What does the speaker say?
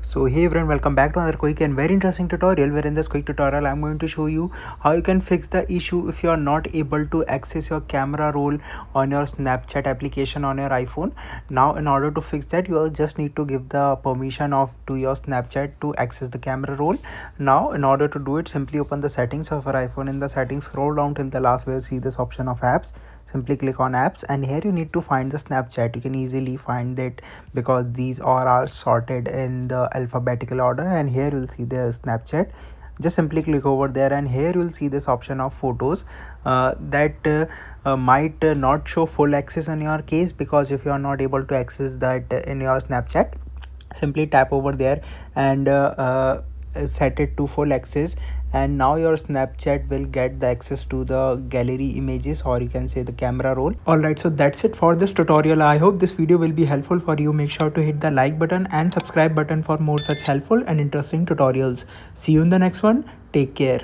So hey everyone, welcome back to another quick and very interesting tutorial, where in this quick tutorial I'm going to show you how you can fix the issue if you are not able to access your camera roll on your Snapchat application on your iPhone. Now in order to fix that, you just need to give the permission of to your Snapchat to access the camera roll. Now in order to do it, simply open the settings of your iPhone. In the settings, scroll down till the last where you see this option of apps. Simply click on apps, and here you need to find the Snapchat. You can easily find it because these are all sorted in the alphabetical order, and here you'll see the Snapchat. Just simply click over there, and here you'll see this option of photos that might not show full access in your case, because if you are not able to access that in your Snapchat, simply tap over there and set it to full access, and now your Snapchat will get the access to the gallery images, or you can say the camera roll. Alright, so that's it for this tutorial. I hope this video will be helpful for you. Make sure to hit the like button and subscribe button for more such helpful and interesting tutorials. See you in the next one. Take care.